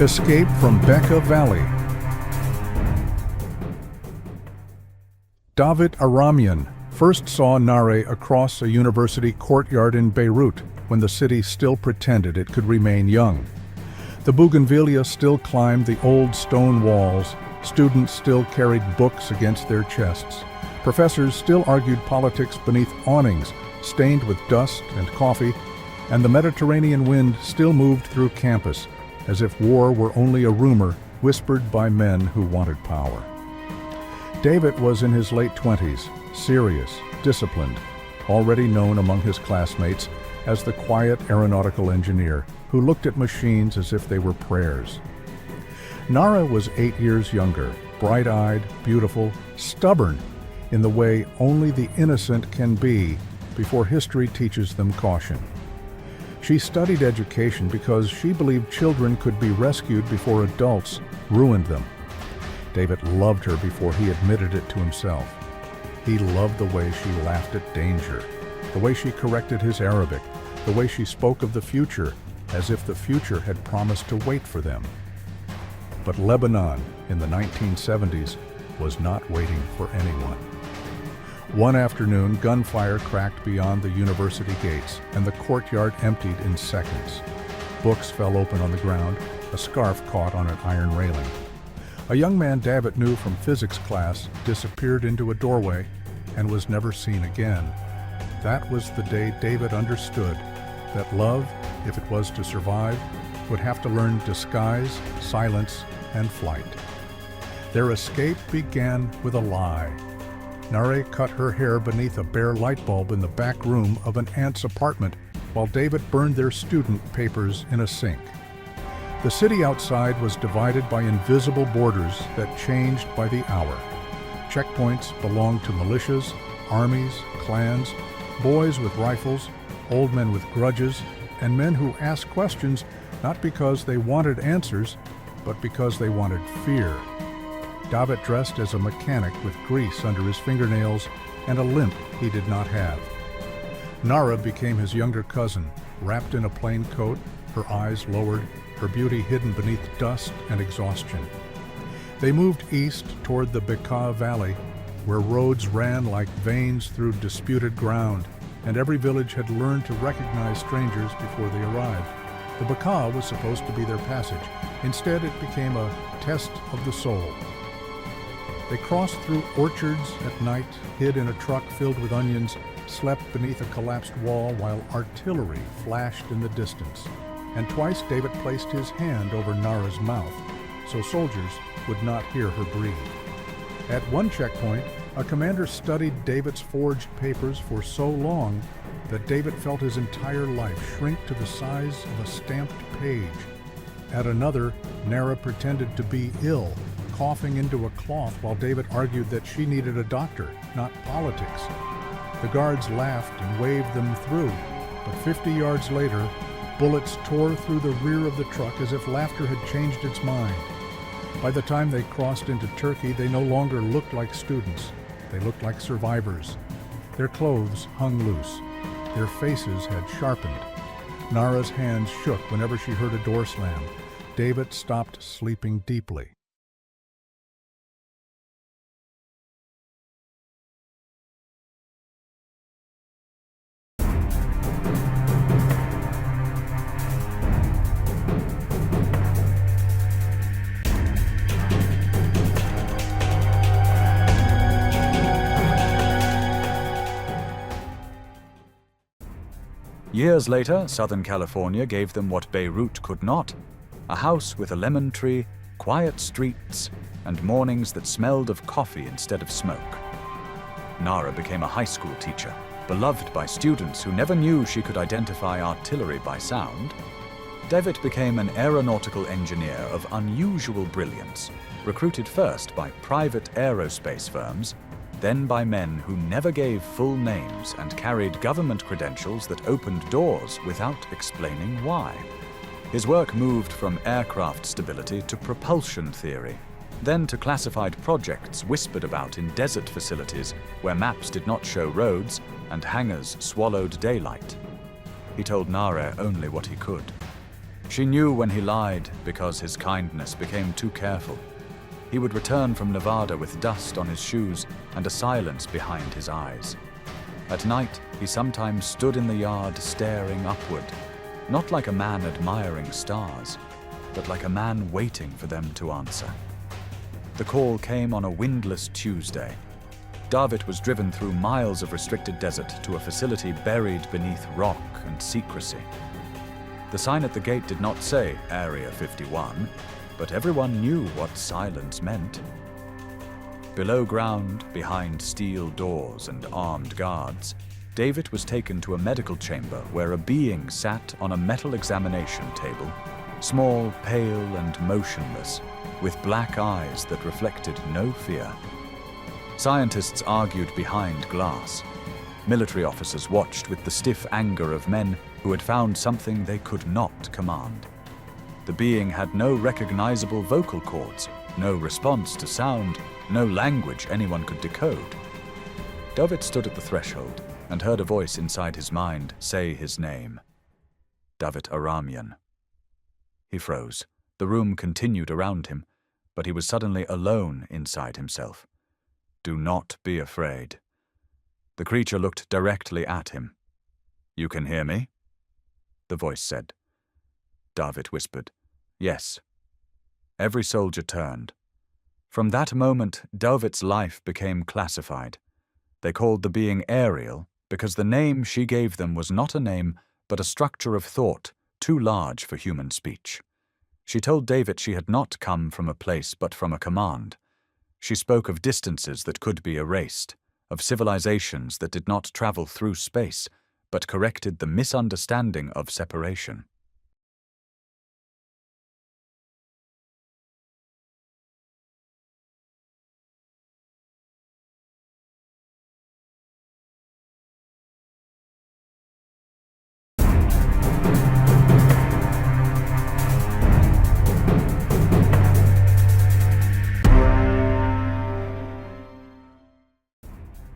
Escape from Beqaa Valley. David Aramian first saw Nare across a university courtyard in Beirut when the city still pretended it could remain young. The bougainvillea still climbed the old stone walls, students still carried books against their chests, professors still argued politics beneath awnings stained with dust and coffee, and the Mediterranean wind still moved through campus as if war were only a rumor whispered by men who wanted power. David was in his late 20s, serious, disciplined, already known among his classmates as the quiet aeronautical engineer who looked at machines as if they were prayers. Nara was 8 years younger, bright-eyed, beautiful, stubborn in the way only the innocent can be before history teaches them caution. She studied education because she believed children could be rescued before adults ruined them. David loved her before he admitted it to himself. He loved the way she laughed at danger, the way she corrected his Arabic, the way she spoke of the future as if the future had promised to wait for them. But Lebanon in the 1970s was not waiting for anyone. One afternoon, gunfire cracked beyond the university gates, and the courtyard emptied in seconds. Books fell open on the ground, a scarf caught on an iron railing. A young man David knew from physics class disappeared into a doorway and was never seen again. That was the day David understood that love, if it was to survive, would have to learn disguise, silence, and flight. Their escape began with a lie. Nare cut her hair beneath a bare light bulb in the back room of an aunt's apartment while David burned their student papers in a sink. The city outside was divided by invisible borders that changed by the hour. Checkpoints belonged to militias, armies, clans, boys with rifles, old men with grudges, and men who asked questions not because they wanted answers, but because they wanted fear. David dressed as a mechanic with grease under his fingernails and a limp he did not have. Nara became his younger cousin, wrapped in a plain coat, her eyes lowered, her beauty hidden beneath dust and exhaustion. They moved east toward the Beqaa Valley, where roads ran like veins through disputed ground, and every village had learned to recognize strangers before they arrived. The Beqaa was supposed to be their passage. Instead, it became a test of the soul. They crossed through orchards at night, hid in a truck filled with onions, slept beneath a collapsed wall while artillery flashed in the distance. And twice David placed his hand over Nara's mouth, so soldiers would not hear her breathe. At one checkpoint, a commander studied David's forged papers for so long that David felt his entire life shrink to the size of a stamped page. At another, Nara pretended to be ill, coughing into a cloth while David argued that she needed a doctor, not politics. The guards laughed and waved them through, but 50 yards later, bullets tore through the rear of the truck as if laughter had changed its mind. By the time they crossed into Turkey, they no longer looked like students. They looked like survivors. Their clothes hung loose. Their faces had sharpened. Nara's hands shook whenever she heard a door slam. David stopped sleeping deeply. Years later, Southern California gave them what Beirut could not: a house with a lemon tree, quiet streets, and mornings that smelled of coffee instead of smoke. Nara became a high school teacher, beloved by students who never knew she could identify artillery by sound. David became an aeronautical engineer of unusual brilliance, recruited first by private aerospace firms, then by men who never gave full names and carried government credentials that opened doors without explaining why. His work moved from aircraft stability to propulsion theory, then to classified projects whispered about in desert facilities where maps did not show roads and hangars swallowed daylight. He told Nara only what he could. She knew when he lied because his kindness became too careful. He would return from Nevada with dust on his shoes and a silence behind his eyes. At night, he sometimes stood in the yard staring upward, not like a man admiring stars, but like a man waiting for them to answer. The call came on a windless Tuesday. David was driven through miles of restricted desert to a facility buried beneath rock and secrecy. The sign at the gate did not say Area 51, but everyone knew what silence meant. Below ground, behind steel doors and armed guards, David was taken to a medical chamber where a being sat on a metal examination table, small, pale, and motionless, with black eyes that reflected no fear. Scientists argued behind glass. Military officers watched with the stiff anger of men who had found something they could not command. The being had no recognizable vocal cords, no response to sound, no language anyone could decode. David stood at the threshold and heard a voice inside his mind say his name. David Aramian. He froze. The room continued around him, but he was suddenly alone inside himself. Do not be afraid. The creature looked directly at him. You can hear me? The voice said. David whispered, Yes. Every soldier turned. From that moment, David's life became classified. They called the being Ariel because the name she gave them was not a name, but a structure of thought too large for human speech. She told David she had not come from a place but from a command. She spoke of distances that could be erased, of civilizations that did not travel through space, but corrected the misunderstanding of separation.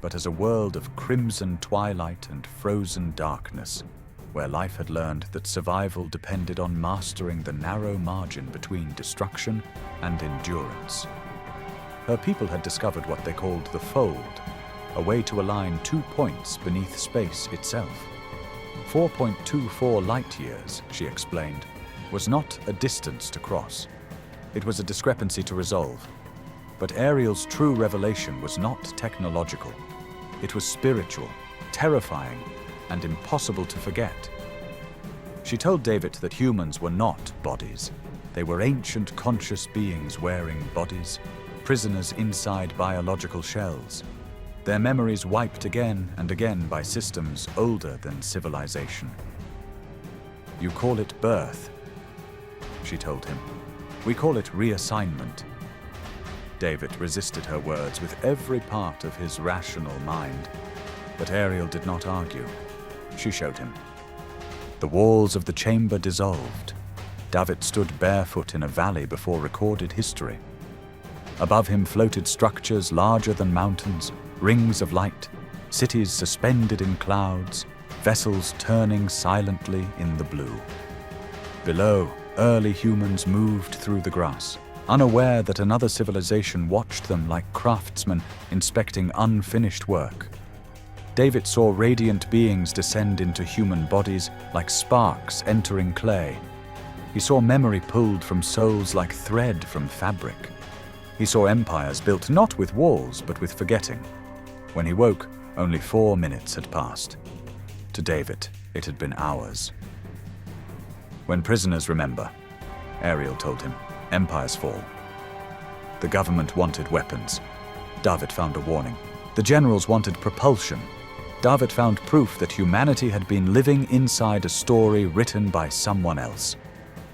But as a world of crimson twilight and frozen darkness, where life had learned that survival depended on mastering the narrow margin between destruction and endurance. Her people had discovered what they called the fold, a way to align 2 points beneath space itself. 4.24 light years, she explained, was not a distance to cross. It was a discrepancy to resolve. But Ariel's true revelation was not technological. It was spiritual, terrifying, and impossible to forget. She told David that humans were not bodies. They were ancient conscious beings wearing bodies, prisoners inside biological shells, their memories wiped again and again by systems older than civilization. You call it birth, she told him. We call it reassignment. David resisted her words with every part of his rational mind, but Ariel did not argue. She showed him. The walls of the chamber dissolved. David stood barefoot in a valley before recorded history. Above him floated structures larger than mountains, rings of light, cities suspended in clouds, vessels turning silently in the blue. Below, early humans moved through the grass, unaware that another civilization watched them like craftsmen inspecting unfinished work. David saw radiant beings descend into human bodies like sparks entering clay. He saw memory pulled from souls like thread from fabric. He saw empires built not with walls but with forgetting. When he woke, only 4 minutes had passed. To David, it had been hours. When prisoners remember, Ariel told him, empires fall. The government wanted weapons. David found a warning. The generals wanted propulsion. David found proof that humanity had been living inside a story written by someone else.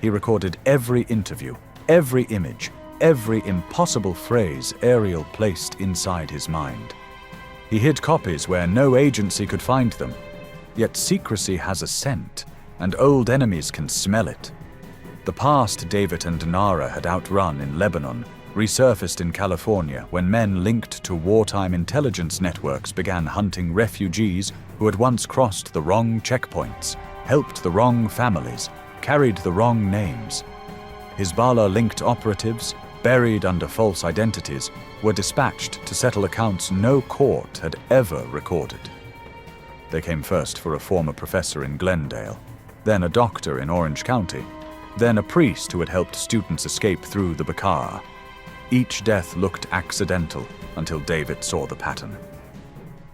He recorded every interview, every image, every impossible phrase Ariel placed inside his mind. He hid copies where no agency could find them. Yet secrecy has a scent, and old enemies can smell it. The past David and Nara had outrun in Lebanon resurfaced in California when men linked to wartime intelligence networks began hunting refugees who had once crossed the wrong checkpoints, helped the wrong families, carried the wrong names. Hizbullah-linked operatives, buried under false identities, were dispatched to settle accounts no court had ever recorded. They came first for a former professor in Glendale, then a doctor in Orange County, then a priest who had helped students escape through the Beqaa. Each death looked accidental until David saw the pattern.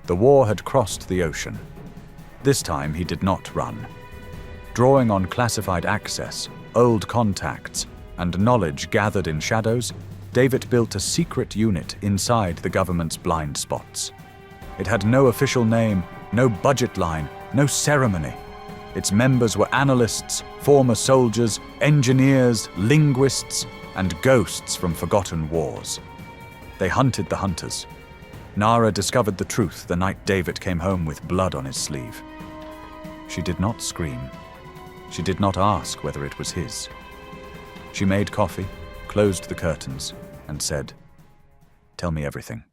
The war had crossed the ocean. This time he did not run. Drawing on classified access, old contacts, and knowledge gathered in shadows, David built a secret unit inside the government's blind spots. It had no official name, no budget line, no ceremony. Its members were analysts, former soldiers, engineers, linguists, and ghosts from forgotten wars. They hunted the hunters. Nara discovered the truth the night David came home with blood on his sleeve. She did not scream. She did not ask whether it was his. She made coffee, closed the curtains, and said, "Tell me everything."